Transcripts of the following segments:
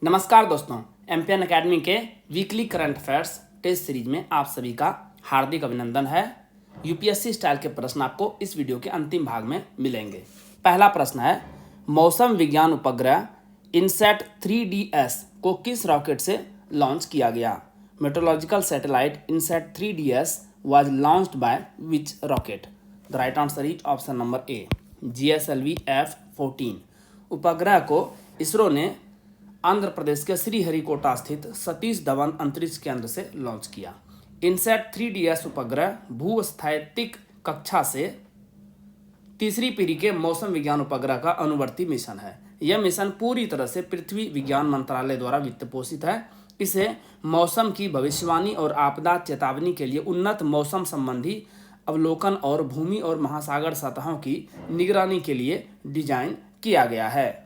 नमस्कार दोस्तों, MPN academy के weekly current affairs test series में आप सभी का हार्दिक अभिनंदन है। यूपीएससी स्टाइल के प्रश्न आपको इस वीडियो के अंतिम भाग में मिलेंगे। पहला प्रश्न है, मौसम विज्ञान उपग्रह इनसैट 3DS को किस रॉकेट से लॉन्च किया गया? Metrological satellite INSAT 3DS was launched by which rocket? The right answer is option number A, GSLV F-14। उपग्रह को इसरो ने आंध्र प्रदेश के श्रीहरिकोटा स्थित सतीश धवन अंतरिक्ष केंद्र से लॉन्च किया। इनसैट 3DS उपग्रह भूस्थैतिक कक्षा से तीसरी पीढ़ी के मौसम विज्ञान उपग्रह का अनुवर्ती मिशन है। यह मिशन पूरी तरह से पृथ्वी विज्ञान मंत्रालय द्वारा वित्त पोषित है। इसे मौसम की भविष्यवाणी और आपदा चेतावनी के लिए उन्नत मौसम संबंधी अवलोकन और भूमि और महासागर सतहों की निगरानी के लिए डिजाइन किया गया है।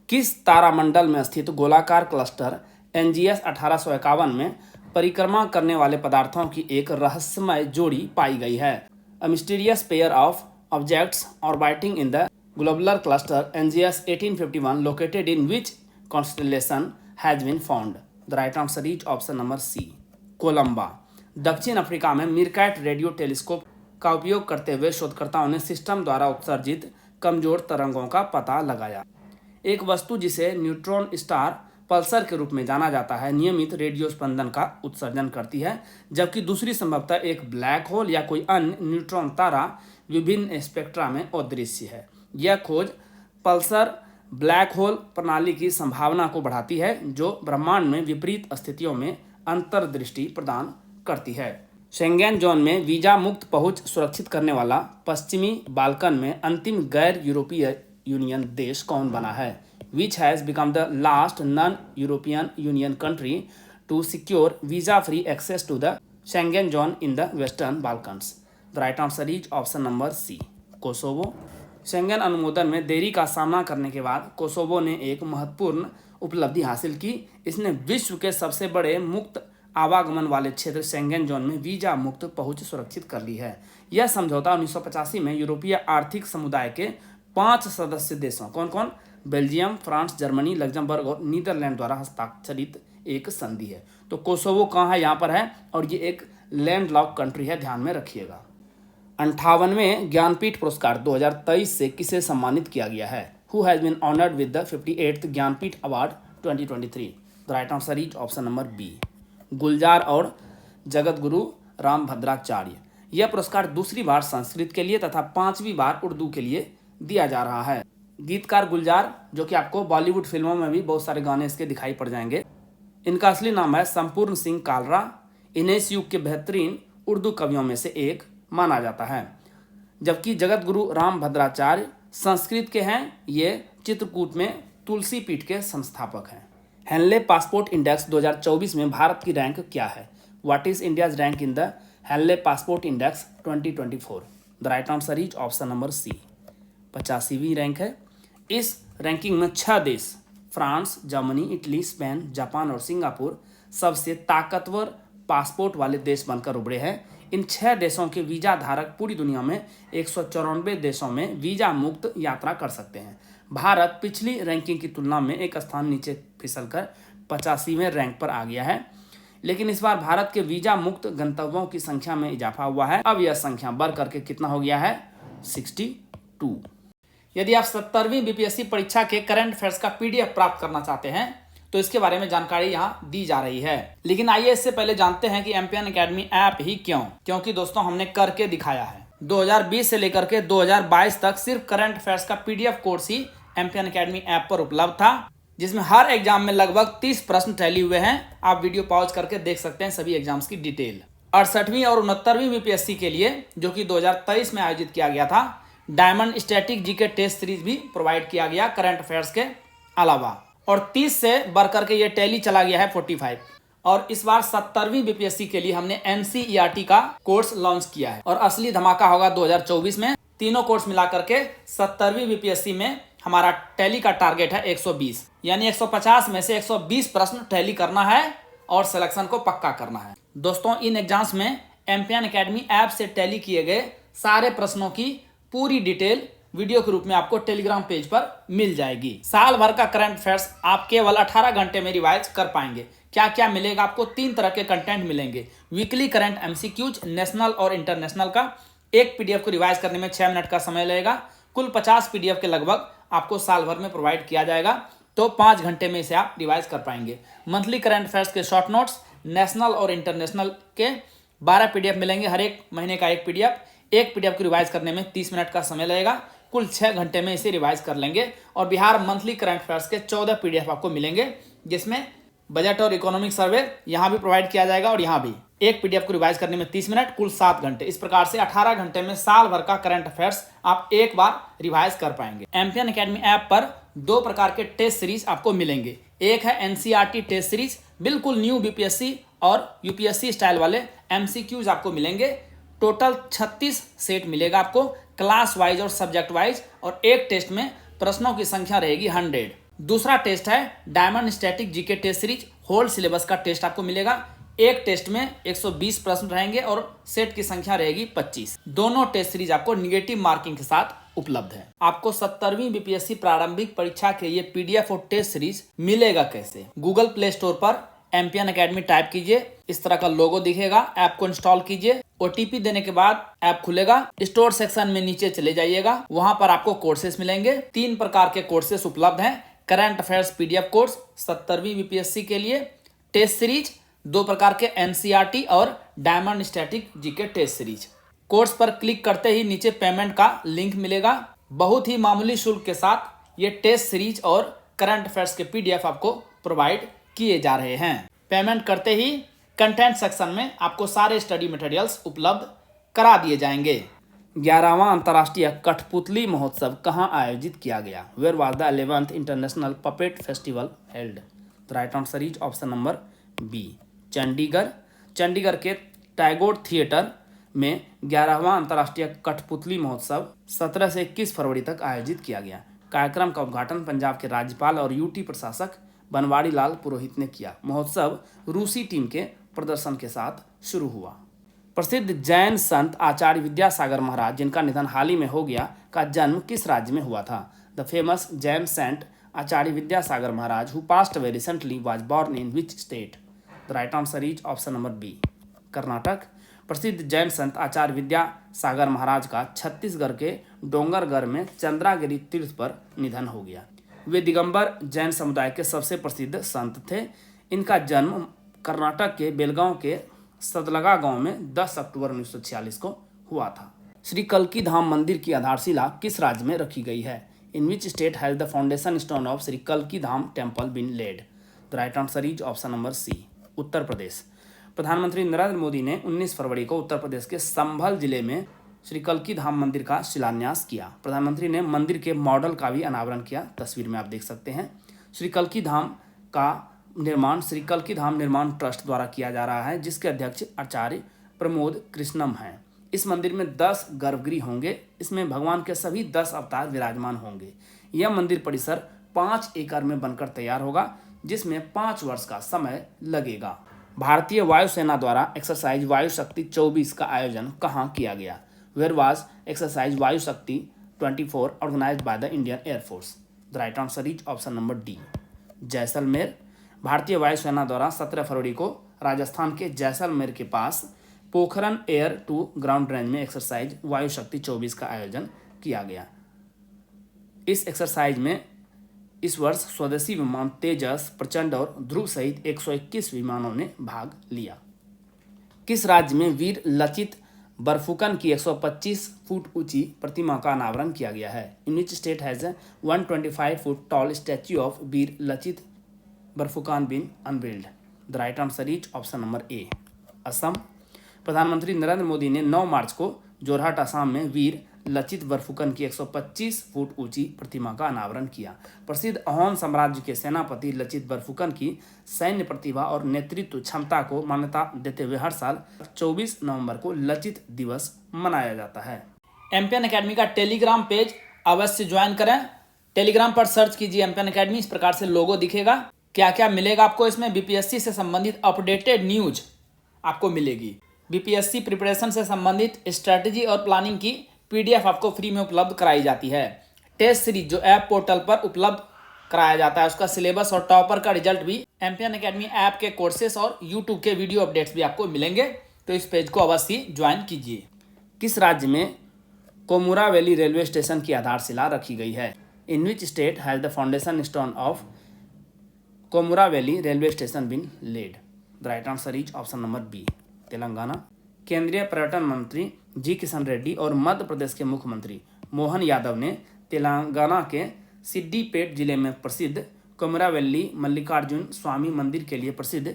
किस तारामंडल में स्थित गोलाकार क्लस्टर NGS 1851 में परिक्रमा करने वाले पदार्थों की एक रहस्यमय जोड़ी पाई गई है? A mysterious pair of objects orbiting in the globular cluster NGS 1851 located in which constellation has been found? The right answer is option number C, Columba. दक्षिण अफ्रीका में मीरकैट रेडियो टेलीस्कोप का उपयोग करते हुए शोधकर्ताओं ने सिस्टम द्वारा उत्सर्जित कमजोर तरंगों का पता लगाया। एक वस्तु जिसे न्यूट्रॉन स्टार पल्सर के रूप में जाना जाता है नियमित रेडियो स्पंदन का उत्सर्जन करती है, जबकि दूसरी संभवतः एक ब्लैक होल या कोई अन्य न्यूट्रॉन तारा विभिन्न स्पेक्ट्रा में अदृश्य है। यह खोज पल्सर ब्लैक होल प्रणाली की संभावना को बढ़ाती है, जो ब्रह्मांड में विपरीत स्थितियों में अंतर्दृष्टि प्रदान करती है। शेंगेन जोन में वीजा मुक्त पहुंच सुरक्षित करने वाला पश्चिमी बाल्कन में अंतिम गैर यूरोपीय यूनियन देश कौन बना है? Which has become the last non European Union country to secure visa free access to the Schengen zone in the Western Balkans? The right answer is option number C, Kosovo. Schengen अनुमोदन में देरी का सामना करने के बाद Kosovo ने एक महत्वपूर्ण उपलब्धि हासिल की। इसने विश्व के सबसे बड़े मुक्त आवागमन वाले क्षेत्र शेंगेन जोन में वीजा मुक्त पहुंच सुरक्षित कर ली है। यह समझौता 1985 में यूरोपीय आर्थिक समुदाय के 5 सदस्य देशों कौन कौन बेल्जियम, फ्रांस, जर्मनी, लग्जमबर्ग और नीदरलैंड द्वारा हस्ताक्षरित एक संधि है। तो कोसोवो कहाँ है? यहाँ पर है, और ये एक लैंडलॉक कंट्री है, ध्यान में रखिएगा। 58वें ज्ञानपीठ पुरस्कार 2023 से किसे सम्मानित किया गया है? Who has been honoured with the 58th Jnanpith award 2023? The right answer is option number B, Gulzar और जगत गुरु रामभद्राचार्य। यह पुरस्कार दूसरी बार संस्कृत के लिए तथा 5वीं बार उर्दू के लिए दिया जा रहा है। गीतकार गुलजार, जो कि आपको बॉलीवुड फिल्मों में भी बहुत सारे गाने इसके दिखाई पड़ जाएंगे। इनका असली नाम है संपूर्ण सिंह कालरा। इन्हें इस युग के बेहतरीन उर्दू कवियों में से एक माना जाता है। जबकि जगत गुरु रामभद्राचार्य संस्कृत के हैं। ये चित्रकूट में तुलसी पीठ के संस्थापक हैं। हेनले पासपोर्ट इंडेक्स 2024 में भारत की रैंक क्या है? What is India's rank in the Henley passport index 2024? The right answer is option number C, 85वीं रैंक है। इस रैंकिंग में 6 देश France, Germany, Italy, Spain, Japan और सिंगापुर सबसे ताकतवर पासपोर्ट वाले देश बनकर उभरे हैं। इन 6 देशों के वीजा धारक पूरी दुनिया में 194 देशों में वीजा मुक्त यात्रा कर सकते हैं। भारत पिछली रैंकिंग की तुलना में एक स्थान नीचे फिसलकर 85वें रैंक पर आ गया है, लेकिन इस बार भारत के वीजा मुक्त गंतव्यों की संख्या में इजाफा हुआ है। अब यह संख्या बढ़ करके कितना हो गया है? 62। यदि आप 70वीं बीपीएससी परीक्षा के करंट अफेयर्स का PDF प्राप्त करना चाहते हैं तो इसके बारे में जानकारी यहाँ दी जा रही है। लेकिन आइए इससे पहले जानते हैं कि एमपीएन एकेडमी ऐप ही क्यों? क्योंकि दोस्तों हमने करके दिखाया है। 2020 से लेकर के 2022 तक सिर्फ करंट अफेयर्स का PDF कोर्स ही एमपीएन एकेडमी ऐप पर उपलब्ध था, जिसमें हर एग्जाम में लगभग 30 प्रश्न टैली हुए हैं। आप वीडियो पॉज करके देख सकते हैं सभी एग्जाम्स की डिटेल। 68वीं और 69वीं बीपीएससी के लिए, जो कि 2023 में आयोजित किया गया था, diamond static GK test series भी प्रोवाइड किया गया करंट अफेयर्स के अलावा। और 30 से बढ़कर के ये टैली चला गया है 45। और इस बार 70वीं बीपीएससी के लिए हमने NCERT का कोर्स लॉन्च किया है। और असली धमाका होगा 2024 में। तीनों कोर्स मिलाकर के 70वीं बीपीएससी में हमारा टैली का टारगेट है 120, यानी 150 में से 120 प्रश्न टैली करना है और सिलेक्शन को पक्का करना है। दोस्तों, इन एग्जाम्स में एमपीएन एकेडमी ऐप से टैली किए गए सारे प्रश्नों की पूरी डिटेल वीडियो के रूप में आपको टेलीग्राम पेज पर मिल जाएगी। साल भर का करंट अफेयर्स आप केवल 18 घंटे में रिवाइज कर पाएंगे। क्या क्या मिलेगा आपको? 3 तरह के कंटेंट मिलेंगे। वीकली करंट एमसीक्यूज नेशनल और इंटरनेशनल का, एक पीडीएफ को रिवाइज करने में 6 मिनट का समय लगेगा। कुल 50 पीडीएफ के लगभग आपको साल भर में प्रोवाइड किया जाएगा, तो 5 घंटे में इसे आप रिवाइज कर पाएंगे। मंथली करंट अफेयर्स के शॉर्ट नोट्स नेशनल और इंटरनेशनल के 12 पीडीएफ मिलेंगे, हर एक महीने का एक पीडीएफ। एक पीडीएफ को रिवाइज करने में 30 मिनट का समय लगेगा, कुल 6 घंटे में इसे रिवाइज कर लेंगे। और बिहार मंथली करंट अफेयर्स के 14 पीडीएफ आपको मिलेंगे, जिसमें बजट और इकोनॉमिक सर्वे यहाँ भी प्रोवाइड किया जाएगा और यहाँ भी। एक पीडीएफ को रिवाइज करने में 30 मिनट, कुल 7 घंटे। इस प्रकार से 18 घंटे में साल भर का करंट अफेयर्स आप एक बार रिवाइज कर पाएंगे। एमपीएन एकेडमी ऐप पर 2 प्रकार के टेस्ट सीरीज आपको मिलेंगे। एक है एनसीईआरटी टेस्ट सीरीज, बिल्कुल न्यू बीपीएससी और यूपीएससी स्टाइल वाले एमसीक्यूज आपको मिलेंगे। टोटल 36 सेट मिलेगा आपको, क्लास वाइज और सब्जेक्ट वाइज, और एक टेस्ट में प्रश्नों की संख्या रहेगी 100। दूसरा टेस्ट है diamond static GK test series, whole syllabus का टेस्ट आपको मिलेगा। एक टेस्ट में 120 प्रश्न रहेंगे और सेट की संख्या रहेगी 25। दोनों टेस्ट सीरीज आपको निगेटिव मार्किंग के साथ उपलब्ध है। आपको 70वीं बीपीएससी प्रारंभिक परीक्षा के ये पीडीएफ और टेस्ट सीरीज मिलेगा कैसे? गूगल प्ले स्टोर पर एमपीएन एकेडमी टाइप कीजिए, इस तरह का लोगो दिखेगा, ऐप को इंस्टॉल कीजिए। ओटीपी देने के बाद ऐप खुलेगा। स्टोर सेक्शन में नीचे चले जाइएगा, वहां पर आपको कोर्सेस मिलेंगे। 3 प्रकार के कोर्सेस उपलब्ध हैं। करंट अफेयर्स पीडीएफ कोर्स 70वीं बीपीएससी के लिए, टेस्ट सीरीज 2 प्रकार के एनसीईआरटी और diamond static GK test series. Course पर क्लिक करते ही नीचे पेमेंट का लिंक मिलेगा। बहुत ही मामूली शुल्क के साथ ये टेस्ट सीरीज और करंट अफेयर्स के पीडीएफ आपको प्रोवाइड किए जा रहे हैं। पेमेंट करते ही कंटेंट सेक्शन में आपको सारे स्टडी मटेरियल्स उपलब्ध करा दिए जाएंगे। 11वां अंतर्राष्ट्रीय कठपुतली महोत्सव कहाँ आयोजित किया गया? Where was the 11th international puppet festival held? The right answer is option number B, Chandigarh. Chandigarh के टैगोर थिएटर में 11वां अंतर्राष्ट्रीय कठपुतली महोत्सव 17 से 21 फरवरी तक आयोजित किया गया। कार्यक्रम का उद्घाटन पंजाब के राज्यपाल और यूटी प्रशासक बनवारी लाल पुरोहित ने किया। महोत्सव रूसी टीम के प्रदर्शन के साथ शुरू हुआ। प्रसिद्ध जैन संत आचार्य विद्यासागर महाराज, जिनका निधन हाल ही में हो गया, का जन्म किस राज्य में हुआ था? The famous Jain saint Acharya Vidyasagar Maharaj who passed away recently was born in which state? The right answer is option number B, Karnataka. प्रसिद्ध जैन संत आचार्य विद्यासागर महाराज का छत्तीसगढ़ के डोंगरगढ़ में चंद्रागिरी तीर्थ पर निधन हो गया। वे दिगंबर जैन समुदाय के सबसे प्रसिद्ध संत थे। इनका जन्म कर्नाटक के बेलगांव के सदलगा गांव में 10 अक्टूबर 1946 को हुआ था। श्री कल्की धाम मंदिर की आधारशिला किस राज्य में रखी गई है? In which state has the foundation stone of Shri कल्की Dham temple been laid? The right answer is option number C, Uttar Pradesh. प्रधानमंत्री नरेंद्र मोदी ने 19 फरवरी को उत्तर प्रदेश के संभल जिले में श्री कल्की धाम मंदिर का शिलान्यास किया। प्रधानमंत्री ने मंदिर के मॉडल का भी अनावरण किया, तस्वीर में आप देख सकते हैं। श्री कल्की धाम का निर्माण श्री कल्की धाम निर्माण ट्रस्ट द्वारा किया जा रहा है, जिसके अध्यक्ष आचार्य प्रमोद कृष्णम हैं। इस मंदिर में 10 गर्भगृह होंगे। इसमें भगवान के सभी 10 अवतार विराजमान होंगे। यह मंदिर परिसर 5 एकड़ में बनकर तैयार होगा, जिसमें 5 वर्ष का समय लगेगा। भारतीय वायुसेना द्वारा एक्सरसाइज वायु शक्ति 24 का आयोजन कहाँ किया गया? Where was exercise Vayu Shakti 24 organised by the Indian Air Force? The right answer is option number D, Jaisalmer. भारतीय वायुसेना द्वारा 17 फरवरी को राजस्थान के जैसलमेर के पास Pokhran air to ground range में एक्सरसाइज वायु शक्ति 24 का आयोजन किया गया। इस एक्सरसाइज में इस वर्ष स्वदेशी विमान तेजस, प्रचंड और ध्रुव सहित 121 विमानों ने भाग लिया। किस राज्य में वीर लचित बरफुकन की 125 फुट ऊंची प्रतिमा का अनावरण किया गया है? In which state has 125 foot tall statue of Veer Lachit Borphukan been unveiled? The right answer is option number A, Assam. प्रधानमंत्री नरेंद्र मोदी ने 9 मार्च को जोरहाट असम में वीर लचित बरफुकन की 125 फुट ऊंची प्रतिमा का अनावरण किया। प्रसिद्ध अहोम साम्राज्य के सेनापति लचित बरफुकन की सैन्य प्रतिभा और नेतृत्व क्षमता को मान्यता देते हुए हर साल 24 नवंबर को लचित दिवस मनाया जाता है। एमपीएन एकेडमी का टेलीग्राम पेज अवश्य ज्वाइन करें। टेलीग्राम पर सर्च कीजिए एमपीएन एकेडमी, इस प्रकार से लोगो दिखेगा। क्या क्या मिलेगा आपको इसमें? बीपीएससी से संबंधित अपडेटेड न्यूज आपको मिलेगी। बीपीएससी प्रिपरेशन से संबंधित स्ट्रेटजी और प्लानिंग की PDF आपको फ्री में उपलब्ध कराई जाती है। टेस्ट सीरीज जो ऐप पोर्टल पर उपलब्ध कराया जाता है, उसका सिलेबस और टॉपर का रिजल्ट भी एमपीएन एकेडमी ऐप के कोर्सेस और यूट्यूब के वीडियो अपडेट्स भी आपको मिलेंगे, तो इस पेज को अवश्य ज्वाइन कीजिए। किस राज्य में कोमुरा वैली रेलवे स्टेशन की आधारशिला रखी गई है? In which state has the foundation stone of Komuravelli railway station been laid? The right answer is option number B, Telangana. केंद्रीय पर्यटन मंत्री जी किशन रेड्डी और मध्य प्रदेश के मुख्यमंत्री मोहन यादव ने तेलंगाना के सिद्दीपेट जिले में प्रसिद्ध कोमुरावेल्ली मल्लिकार्जुन स्वामी मंदिर के लिए प्रसिद्ध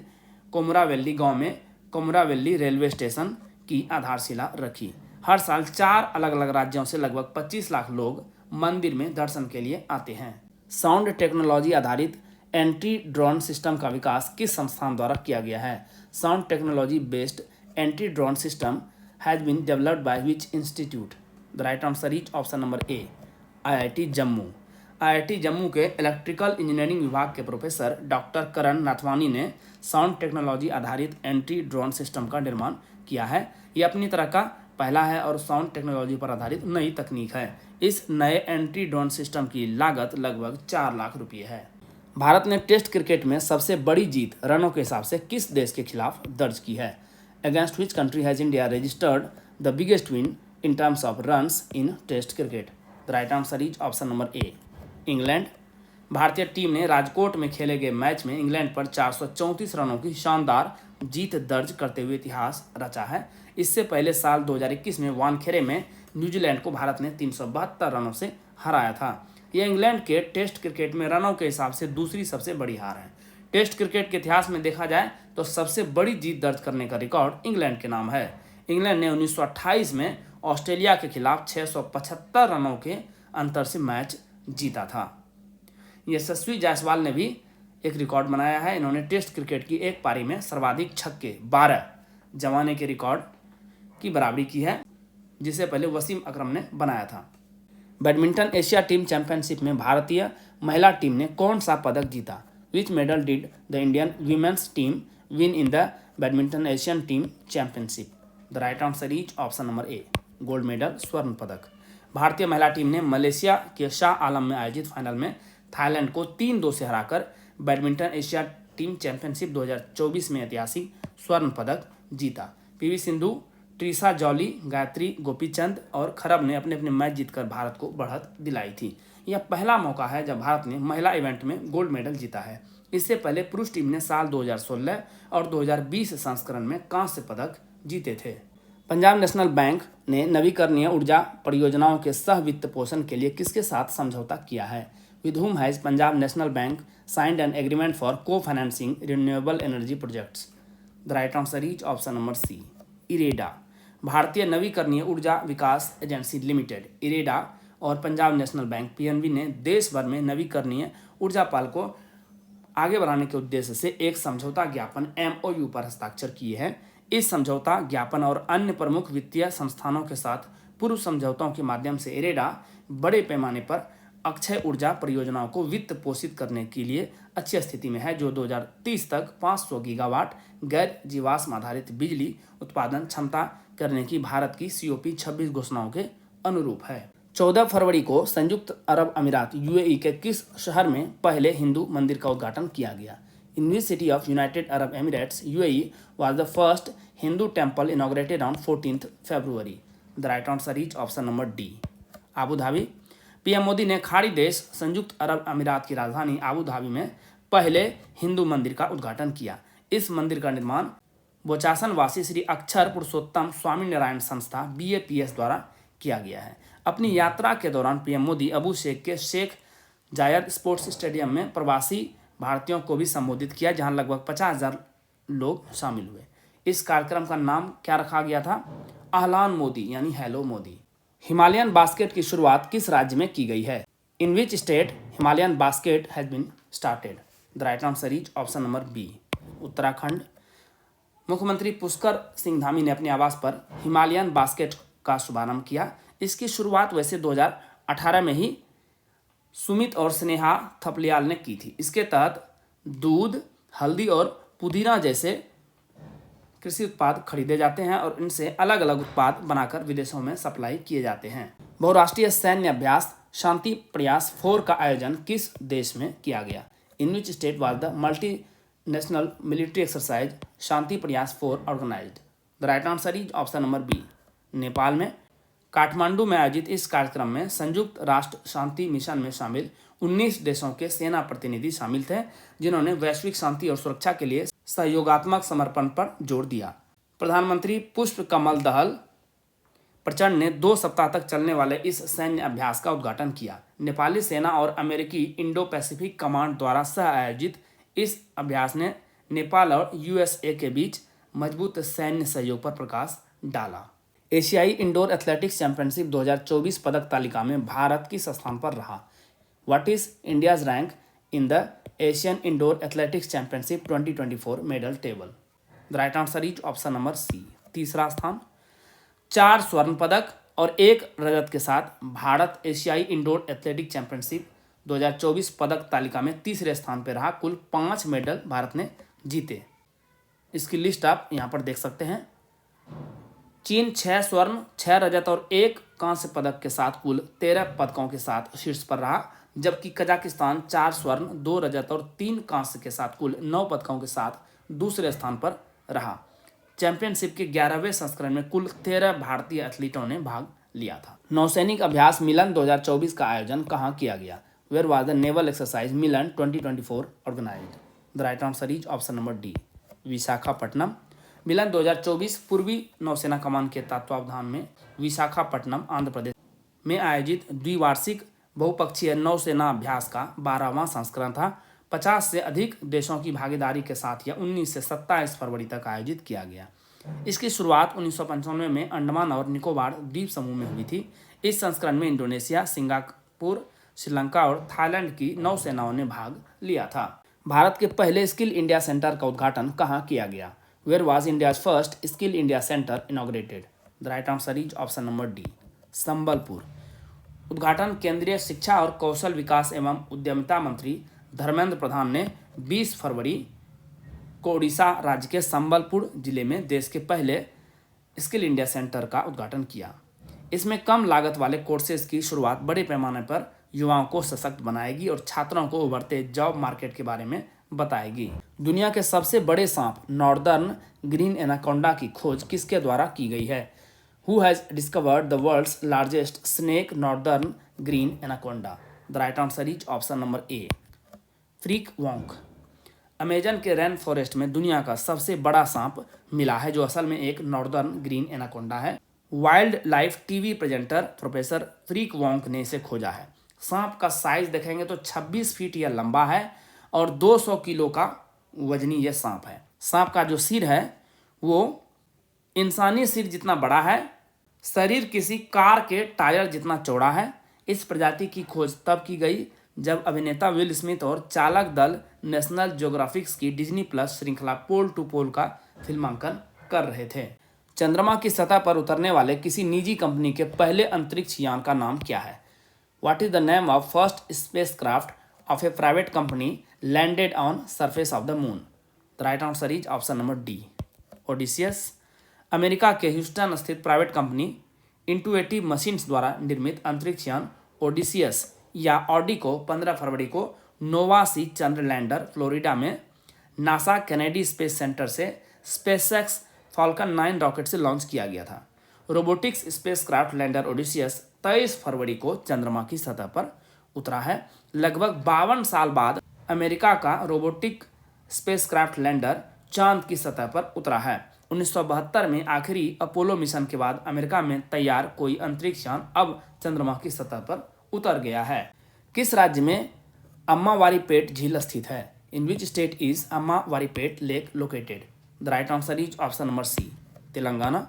कोमुरावेल्ली गांव में कोमुरावेल्ली रेलवे स्टेशन की आधारशिला रखी। हर साल 4 अलग अलग राज्यों से लगभग 25 लाख लोग मंदिर में दर्शन के लिए आते हैं। साउंड टेक्नोलॉजी आधारित एंटी ड्रोन सिस्टम का विकास किस संस्थान द्वारा किया गया है? Sound technology based anti drone system has been developed by which institute? The right answer is option number A, IIT Jammu. IIT Jammu के इलेक्ट्रिकल इंजीनियरिंग विभाग के प्रोफेसर डॉक्टर करण नाथवानी ने साउंड टेक्नोलॉजी आधारित एंटी ड्रोन सिस्टम का निर्माण किया है। ये अपनी तरह का पहला है और साउंड टेक्नोलॉजी पर आधारित नई तकनीक है। इस नए एंटी ड्रोन सिस्टम की लागत लगभग 4 लाख रुपये है। भारत ने टेस्ट क्रिकेट में सबसे बड़ी जीत रनों के हिसाब से किस देश के खिलाफ दर्ज की है? Against which country has India registered the biggest win in terms of runs in test cricket? The right answer is option number A, England. भारतीय टीम ने राजकोट में खेले गए मैच में इंग्लैंड पर 434 रनों की शानदार जीत दर्ज करते हुए इतिहास रचा है। इससे पहले साल 2021 में वानखेड़े में न्यूजीलैंड को भारत ने 372 रनों से हराया था। यह इंग्लैंड के टेस्ट क्रिकेट में रनों के हिसाब से दूसरी सबसे बड़ी हार है। टेस्ट क्रिकेट के इतिहास में देखा जाए तो सबसे बड़ी जीत दर्ज करने का रिकॉर्ड इंग्लैंड के नाम है। इंग्लैंड ने 1928 में ऑस्ट्रेलिया के खिलाफ 675 रनों के अंतर से मैच जीता था। यशस्वी जायसवाल ने भी एक रिकॉर्ड बनाया है। इन्होंने टेस्ट क्रिकेट की एक पारी में सर्वाधिक छक्के 12 जमाने के रिकॉर्ड की बराबरी की है, जिसे पहले वसीम अकरम ने बनाया था। बैडमिंटन एशिया टीम चैंपियनशिप में भारतीय महिला टीम ने कौन सा पदक जीता? विच medal did the Indian women's team win in the badminton Asian team championship? The right answer is option number A, gold medal, स्वर्ण पदक। भारतीय महिला टीम ने मलेशिया के शाह आलम में आयोजित फाइनल में थाईलैंड को 3-2 से हराकर बैडमिंटन एशिया टीम चैंपियनशिप 2024 में ऐतिहासिक स्वर्ण पदक जीता। पीवी सिंधु, ट्रिशा जॉली, गायत्री गोपीचंद और खरब ने अपने अपने मैच जीतकर भारत को बढ़त दिलाई थी। यह पहला मौका है जब भारत ने महिला इवेंट में गोल्ड मेडल जीता है। इससे पहले पुरुष टीम ने साल 2016 और 2020 संस्करण में कांस्य पदक जीते थे। पंजाब नेशनल बैंक ने नवीकरणीय ऊर्जा परियोजनाओं के सह वित्त पोषण के लिए किसके साथ समझौता किया है? With whom has Punjab national bank signed an agreement for co-financing renewable energy projects? The right answer is option number C, IREDA. भारतीय नवीकरणीय ऊर्जा विकास एजेंसी लिमिटेड इरेडा और पंजाब नेशनल बैंक PNB ने देश भर में नवीकरणीय ऊर्जा पाल को आगे बढ़ाने के उद्देश्य से एक समझौता ज्ञापन MOU पर हस्ताक्षर किए हैं। इस समझौता ज्ञापन और अन्य प्रमुख वित्तीय संस्थानों के साथ पूर्व समझौतों के माध्यम से इरेडा बड़े पैमाने पर अक्षय ऊर्जा परियोजनाओं को वित्त पोषित करने के लिए अच्छी स्थिति में है, जो 2030 तक 500 गीगावाट गैर जीवाश्म आधारित बिजली उत्पादन क्षमता करने की भारत की COP 26 घोषणाओं के अनुरूप है। 14 फरवरी को संयुक्त अरब अमीरात UAE के किस शहर में पहले हिंदू मंदिर का उद्घाटन किया गया? In which city of United Arab Emirates UAE was the first Hindu temple inaugurated on 14th February? The right answer is option number D, Abu Dhabi. PM Modi ने खाड़ी देश संयुक्त अरब अमीरात की राजधानी आबू धाबी में पहले हिंदू मंदिर का उद्घाटन किया। इस मंदिर का निर्माण बोचासन वासी श्री अक्षर पुरुषोत्तम स्वामी नारायण संस्था BAPS द्वारा किया गया है। अपनी यात्रा के दौरान PM मोदी अबू शेख के शेख जायद स्पोर्ट्स स्टेडियम में प्रवासी भारतीयों को भी संबोधित किया, जहां लगभग 50,000 लोग शामिल हुए। इस कार्यक्रम का नाम क्या रखा गया था? अहलान मोदी यानी हेलो मोदी। हिमालयन बास्केट की शुरुआत किस राज्य में की गई है? In which state Himalayan basket has been started? The right answer is option number B, Uttarakhand. मुख्यमंत्री पुष्कर सिंह धामी ने अपने आवास पर हिमालयन बास्केट का शुभारंभ किया। इसकी शुरुआत वैसे 2018 में ही सुमित और स्नेहा थपलियाल ने की थी। इसके तहत दूध, हल्दी और पुदीना जैसे कृषि उत्पाद खरीदे जाते हैं और इनसे अलग अलग उत्पाद बनाकर विदेशों में सप्लाई किए जाते हैं। बहुराष्ट्रीय सैन्य अभ्यास शांति प्रयास 4 का आयोजन किस देश में किया गया? In which state was the multinational military exercise Shanti Prayas 4 organised? The right answer is option number B, Nepal में। काठमांडू में आयोजित इस कार्यक्रम में संयुक्त राष्ट्र शांति मिशन में शामिल 19 देशों के सेना प्रतिनिधि शामिल थे, जिन्होंने वैश्विक शांति और सुरक्षा के लिए सहयोगात्मक समर्पण पर जोर दिया। प्रधानमंत्री पुष्प कमल दहल प्रचंड ने 2 सप्ताह तक चलने वाले इस सैन्य अभ्यास का उद्घाटन किया। नेपाली सेना और अमेरिकी इंडो पैसिफिक कमांड द्वारा सह आयोजित इस अभ्यास ने नेपाल और यूएसए के बीच मजबूत सैन्य सहयोग पर प्रकाश डाला। एशियाई इंडोर एथलेटिक्स चैंपियनशिप 2024 पदक तालिका में भारत किस स्थान पर रहा? What is India's rank in the Asian indoor athletics championship 2024 medal table? The right answer is option number C, तीसरा स्थान। 4 स्वर्ण पदक और 1 रजत के साथ भारत एशियाई इंडोर एथलेटिक चैंपियनशिप 2024 पदक तालिका में तीसरे स्थान पर रहा। कुल 5 मेडल भारत ने जीते। इसकी लिस्ट आप यहाँ पर देख सकते हैं। चीन 6 स्वर्ण 6 रजत और 1 कांस्य पदक के साथ कुल 13 पदकों के साथ शीर्ष पर रहा, जबकि कजाकिस्तान 4 स्वर्ण 2 रजत और 3 कांस्य के साथ कुल 9 पदकों के साथ दूसरे स्थान पर रहा। चैंपियनशिप के 11वें संस्करण में कुल 13 भारतीय एथलीटों ने भाग लिया था। नौसैनिक अभ्यास मिलन 2024 का आयोजन कहाँ किया गया? Where was the naval exercise Milan 2024 organised? The right answer is option number D, Visakhapatnam. Milan 2024 पूर्वी नौसेना कमान के तत्वावधान में विशाखापट्टनम आंध्र प्रदेश में आयोजित द्विवार्षिक बहुपक्षीय नौसेना अभ्यास का 12वां संस्करण था। 50 से अधिक देशों की भागीदारी के साथ यह 19 से 27 फरवरी तक आयोजित किया गया। इसकी शुरुआत 1995 में अंडमान और निकोबार द्वीप समूह में हुई थी। इस संस्करण में इंडोनेशिया, सिंगापुर, श्रीलंका और थाईलैंड की नौसेनाओं ने भाग लिया था। भारत के पहले स्किल इंडिया सेंटर का उद्घाटन कहाँ किया गया? Where was India's first Skill India centre inaugurated? The right answer is option number D, Sambalpur. उद्घाटन केंद्रीय शिक्षा और कौशल विकास एवं उद्यमिता मंत्री धर्मेंद्र प्रधान ने 20 फरवरी को उड़ीसा राज्य के संबलपुर जिले में देश के पहले स्किल इंडिया सेंटर का उद्घाटन किया। इसमें कम लागत वाले कोर्सेज की शुरुआत बड़े पैमाने पर युवाओं को सशक्त बनाएगी और छात्रों को उभरते जॉब मार्केट के बारे में बताएगी। दुनिया के सबसे बड़े सांप नॉर्दर्न ग्रीन एनाकोंडा की खोज किसके द्वारा की गई है? Who has discovered the world's largest snake northern green anaconda? The right answer is option number A, Freek Vonk. Amazon के रेन फॉरेस्ट में दुनिया का सबसे बड़ा सांप मिला है, जो असल में एक नॉर्दर्न ग्रीन एनाकोंडा है। Wildlife TV presenter professor Freek Vonk ने इसे खोजा है। सांप का साइज देखेंगे तो 26 फीट यह लंबा है और 200 किलो का वजनी यह सांप है। सांप का जो सिर है वो इंसानी सिर जितना बड़ा है, शरीर किसी कार के टायर जितना चौड़ा है। इस प्रजाति की खोज तब की गई जब अभिनेता विल स्मिथ और चालक दल नेशनल ज्योग्राफिक्स की डिज्नी प्लस श्रृंखला पोल टू पोल का फिल्मांकन कर रहे थे। चंद्रमा की सतह पर उतरने वाले किसी निजी कंपनी के पहले अंतरिक्ष यान का नाम क्या है? What is the name of first spacecraft of A private company landed on surface of the moon? The right answer is option number D, Odysseus. America के ह्यूस्टन स्थित प्राइवेट कंपनी इंटुएटिव मशीन्स द्वारा निर्मित अंतरिक्ष यान Odysseus या Audi को 15 फरवरी को नोवा सी चंद्र lander Florida में नासा कैनेडी स्पेस सेंटर से स्पेसएक्स फाल्कन 9 रॉकेट से लॉन्च किया गया था। रोबोटिक्स स्पेसक्राफ्ट लैंडर ओडिसियस 23 फरवरी को चंद्रमा की सतह पर उतरा है। लगभग 52 साल बाद अमेरिका का रोबोटिक स्पेसक्राफ्ट लैंडर चांद की सतह पर उतरा है। 1972 में आखिरी अपोलो मिशन के बाद अमेरिका में तैयार कोई अंतरिक्ष यान अब चंद्रमा की सतह पर उतर गया है। किस राज्य में अम्मावारीपेट झील स्थित है? In which state is Ammavaripet lake located? The right answer is option number C, Telangana.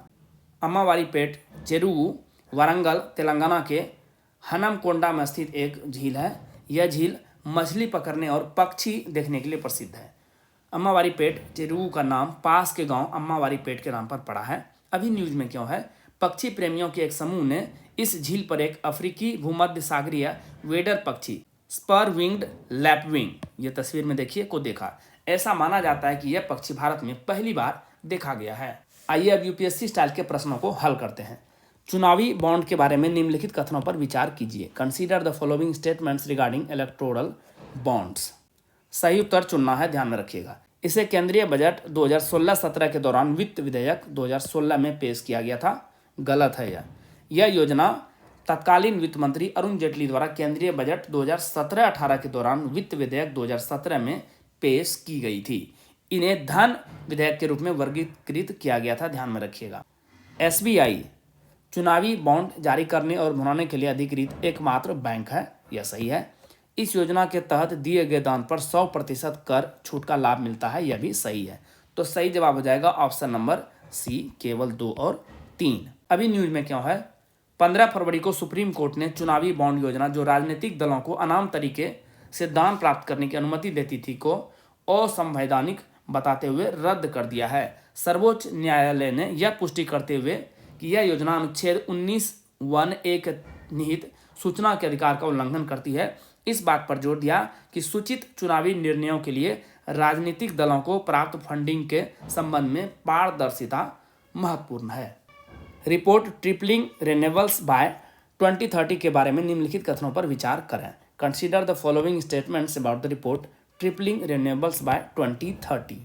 Ammavaripet Cheruvu Warangal Telangana के हनमकोंडा में स्थित एक झील है। यह झील मछली पकड़ने और पक्षी देखने के लिए प्रसिद्ध है। अम्मावारीपेट चेरुवु का नाम पास के गांव अम्मावारीपेट के नाम पर पड़ा है। अभी न्यूज में क्यों है? पक्षी प्रेमियों के एक समूह ने इस झील पर एक अफ्रीकी भूमध्य सागरीय वेडर पक्षी स्पर विंग्ड लैपविंग, ये तस्वीर में देखिए, को देखा। ऐसा माना जाता है कि यह पक्षी भारत में पहली बार देखा गया है। आइए अब यूपीएससी स्टाइल के प्रश्नों को हल करते हैं। चुनावी बॉन्ड के बारे में निम्नलिखित कथनों पर विचार कीजिए। Consider the following statements regarding electoral bonds. सही उत्तर चुनना है, ध्यान में रखिएगा। इसे केंद्रीय बजट 2016-17 के दौरान वित्त विधेयक 2016 में पेश किया गया था। गलत है यह योजना तत्कालीन वित्त मंत्री अरुण जेटली द्वारा केंद्रीय बजट 2017-18 के दौरान वित्त विधेयक 2017 में पेश की गई थी। इन्हें धन विधेयक के रूप में वर्गीकृत किया गया था, ध्यान में रखिएगा। एसबीआई चुनावी बॉन्ड जारी करने और भुनाने के लिए अधिकृत एकमात्र बैंक है, यह सही है। इस योजना के तहत दिए गए दान पर 100% कर छूट का लाभ मिलता है, यह भी सही है। तो सही जवाब हो जाएगा ऑप्शन नंबर सी, केवल 2 और 3। अभी न्यूज में क्या है, 15 फरवरी को सुप्रीम कोर्ट ने चुनावी बॉन्ड योजना जो राजनीतिक दलों को अनाम तरीके से दान प्राप्त करने की अनुमति देती थी को असंवैधानिक बताते हुए रद्द कर दिया है। सर्वोच्च न्यायालय ने यह पुष्टि करते हुए कि यह योजना अनुच्छेद 19(1) के निहित सूचना के अधिकार का उल्लंघन करती है। इस बात पर जोर दिया कि सूचित चुनावी निर्णयों के लिए राजनीतिक दलों को प्राप्त फंडिंग के संबंध में पारदर्शिता महत्वपूर्ण है। रिपोर्ट ट्रिपलिंग रिन्यूएबल्स बाय 2030 के बारे में निम्नलिखित कथनों पर विचार करें। Consider the following statements about the report tripling renewables by 2030।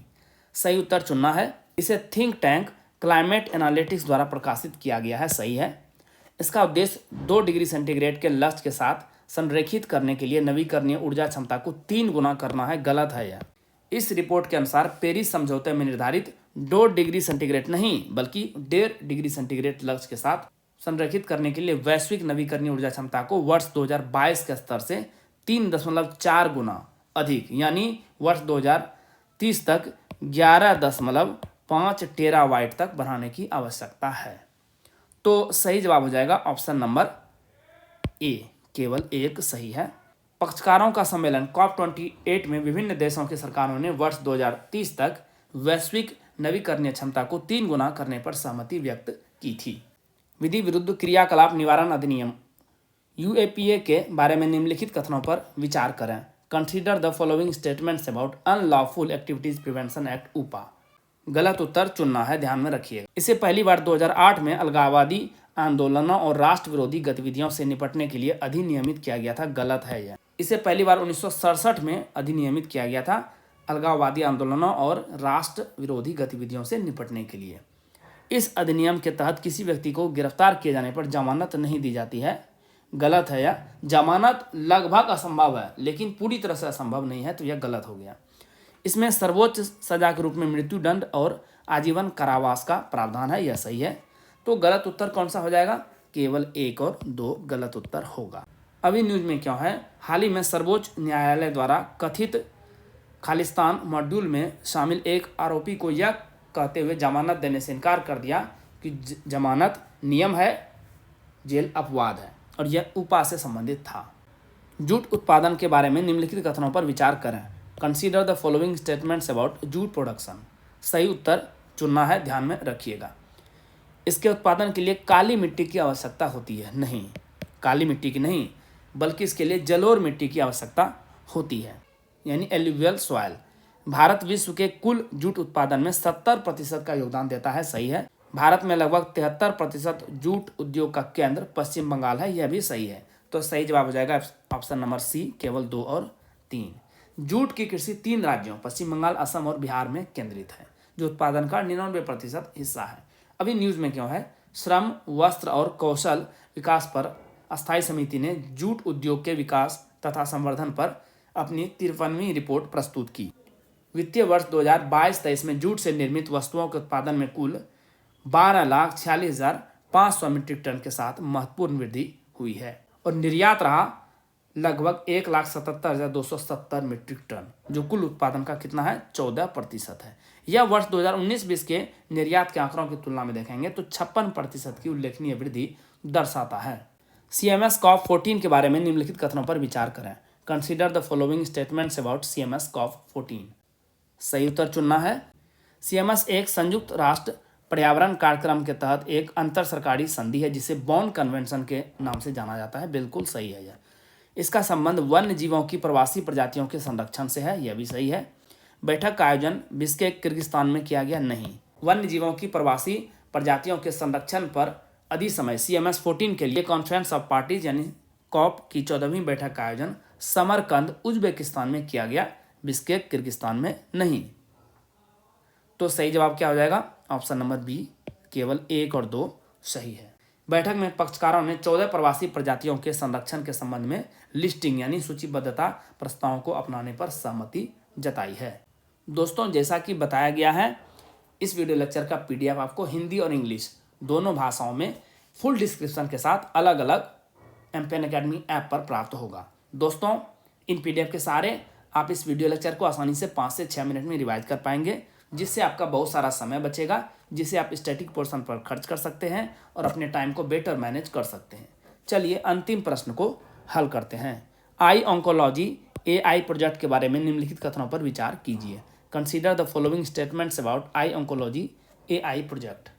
सही उत्तर चुनना है। इसे थिंक टैंक क्लाइमेट एनालिटिक्स द्वारा प्रकाशित किया गया है, सही है। इसका उद्देश्य 2 डिग्री सेंटीग्रेड के लक्ष्य के साथ संरेखित करने के लिए नवीकरणीय ऊर्जा क्षमता को 3 गुना करना है। गलत है यह। इस रिपोर्ट के अनुसार पेरिस समझौते में निर्धारित 2 डिग्री सेंटीग्रेड नहीं बल्कि 1.5 डिग्री सेंटीग्रेड लक्ष्य के साथ संरेखित करने के लिए वैश्विक नवीकरणीय ऊर्जा क्षमता को वर्ष 2022 के स्तर से 3.4 गुना अधिक यानी वर्ष 2030 तक 11.5 टेरावाट तक बढ़ाने की आवश्यकता है। तो सही जवाब हो जाएगा ऑप्शन नंबर ए, केवल 1 सही है। पक्षकारों का सम्मेलन COP28 में विभिन्न देशों की सरकारों ने वर्ष 2030 तक वैश्विक नवीकरणीय क्षमता को 3 गुना करने पर सहमति व्यक्त की थी। विधि विरुद्ध क्रियाकलाप निवारण अधिनियम UAPA के बारे में निम्नलिखित कथनों पर विचार करें। Consider the following statements about unlawful activities prevention act UPA। गलत उत्तर चुनना है, ध्यान में रखिएगा। इसे पहली बार 2008 में अलगाववादी आंदोलनों और राष्ट्र विरोधी गतिविधियों से निपटने के लिए अधिनियमित किया गया था। गलत है यह। इसे पहली बार 1967 में अधिनियमित किया गया था अलगाववादी आंदोलनों और राष्ट्र विरोधी गतिविधियों से निपटने के लिए। इस अधिनियम के तहत किसी व्यक्ति को गिरफ्तार किए जाने पर जमानत नहीं दी जाती है। गलत है यह। जमानत लगभग असंभव है लेकिन पूरी तरह से असंभव नहीं है, तो यह गलत हो गया। इसमें सर्वोच्च सजा के रूप में मृत्युदंड और आजीवन कारावास का प्रावधान है, यह सही है। तो गलत उत्तर कौन सा हो जाएगा? केवल 1 और 2 गलत उत्तर होगा। अभी न्यूज में क्या है, हाल ही में सर्वोच्च न्यायालय द्वारा कथित खालिस्तान मॉड्यूल में शामिल एक आरोपी को यह कहते हुए जमानत देने से इनकार कर दिया कि जमानत नियम है, जेल अपवाद है, और यह UPA से संबंधित था। जूट उत्पादन के बारे में निम्नलिखित कथनों पर विचार करें। Consider the following statements about jute production. सही उत्तर चुनना है, ध्यान में रखिएगा। इसके उत्पादन के लिए काली मिट्टी की आवश्यकता होती है। नहीं, काली मिट्टी की नहीं बल्कि इसके लिए जलोढ़ मिट्टी की आवश्यकता होती है, यानी एल्यूवियल सॉइल। भारत विश्व के कुल जूट उत्पादन में 70% का योगदान देता है, सही है। भारत में लगभग 73% जूट उद्योग का केंद्र पश्चिम बंगाल है, यह भी सही है। तो सही जवाब हो जाएगा ऑप्शन नंबर सी, केवल 2 और 3। जूट की कृषि 3 राज्यों पश्चिम बंगाल, असम और बिहार में केंद्रित है, जो उत्पादन का 99% हिस्सा है। अभी न्यूज में क्यों है, श्रम, वस्त्र और कौशल विकास पर अस्थायी समिति ने जूट उद्योग के विकास तथा संवर्धन पर अपनी 53वीं रिपोर्ट प्रस्तुत की। वित्तीय वर्ष 2022-23 में जूट से निर्मित वस्तुओं के उत्पादन में कुल 12,46,500 मीट्रिक टन के साथ महत्वपूर्ण वृद्धि हुई है और निर्यात रहा लगभग 1,77,270 मीट्रिक टन, जो कुल उत्पादन का कितना है, 14% है। यह वर्ष 2019-20 के निर्यात के आंकड़ों की तुलना में देखेंगे तो 56% की उल्लेखनीय वृद्धि दर्शाता है। CMS COP14 के बारे में निम्नलिखित कथनों पर विचार करें। Consider the following statements about CMS COP14। सही उत्तर चुनना है। CMS एक संयुक्त राष्ट्र पर्यावरण कार्यक्रम के तहत एक अंतर सरकारी संधि है जिसे बॉन कन्वेंशन के नाम से जाना जाता है। बिल्कुल सही है यह। इसका संबंध वन्य जीवों की प्रवासी प्रजातियों के संरक्षण से है, यह भी सही है। बैठक का आयोजन बिश्केक किर्गिस्तान में किया गया नहीं, वन्य जीवों की प्रवासी प्रजातियों के संरक्षण पर अधिसमय CMS-14 के लिए कॉन्फ्रेंस ऑफ पार्टीज यानी कॉप की 14वीं बैठक का आयोजन समरकंद उज्बेकिस्तान में किया गया, बिश्केक किर्गिस्तान में नहीं। तो सही जवाब क्या हो जाएगा? ऑप्शन नंबर बी, केवल 1 और 2 सही है। बैठक में पक्षकारों ने 14 प्रवासी प्रजातियों के संरक्षण के संबंध में लिस्टिंग यानी सूचीबद्धता प्रस्तावों को अपनाने पर सहमति जताई है। दोस्तों, जैसा कि बताया गया है, इस वीडियो लेक्चर का PDF आपको हिंदी और इंग्लिश दोनों भाषाओं में फुल डिस्क्रिप्शन के साथ अलग अलग एमपीएन अकेडमी ऐप पर प्राप्त होगा। दोस्तों, इन PDF के सारे आप इस वीडियो लेक्चर को आसानी से 5 से 6 मिनट में रिवाइज कर पाएंगे, जिससे आपका बहुत सारा समय बचेगा, जिसे आप स्टैटिक पोर्शन पर खर्च कर सकते हैं और अपने टाइम को बेटर मैनेज कर सकते हैं। चलिए अंतिम प्रश्न को हल करते हैं। आई ऑन्कोलॉजी AI प्रोजेक्ट के बारे में निम्नलिखित कथनों पर विचार कीजिए। Consider the following statements about I oncology AI project.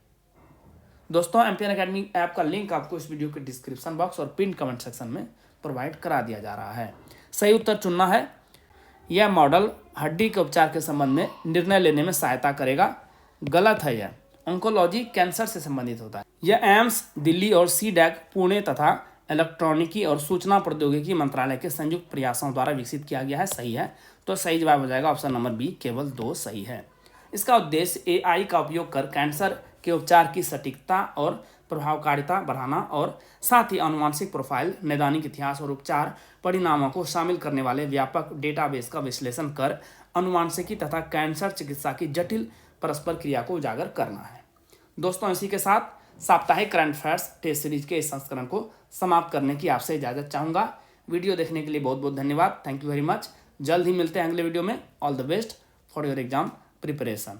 दोस्तों, एमपीएन अकेडमी ऐप का लिंक आपको इस वीडियो के डिस्क्रिप्शन बॉक्स और पिन कमेंट सेक्शन में प्रोवाइड करा दिया जा रहा है। सही उत्तर चुनना है। यह मॉडल हड्डी के उपचार के संबंध में निर्णय लेने में सहायता करेगा। गलत है यह। ऑन्कोलॉजी कैंसर से संबंधित होता है। यह एम्स दिल्ली और CDAC पुणे तथा इलेक्ट्रॉनिकी और सूचना प्रौद्योगिकी मंत्रालय के संयुक्त प्रयासों द्वारा विकसित किया गया है। सही है। तो सही जवाब हो जाएगा ऑप्शन नंबर बी, केवल 2 सही है। इसका उद्देश्य AI का उपयोग कर कैंसर के उपचार की सटीकता और प्रभावकारिता बढ़ाना और साथ ही आनुवंशिक प्रोफाइल, नैदानिक इतिहास और उपचार परिणामों को शामिल करने वाले व्यापक डेटाबेस का विश्लेषण कर आनुवंशिकी तथा कैंसर चिकित्सा की जटिल परस्पर क्रिया को उजागर करना है। दोस्तों, इसी के साथ साप्ताहिक करंट अफेयर्स टेस्ट सीरीज के इस संस्करण को समाप्त करने की आपसे इजाजत चाहूँगा। वीडियो देखने के लिए बहुत बहुत धन्यवाद। Thank you very much. जल्द ही मिलते हैं अगले वीडियो में। All the best for your exam preparation.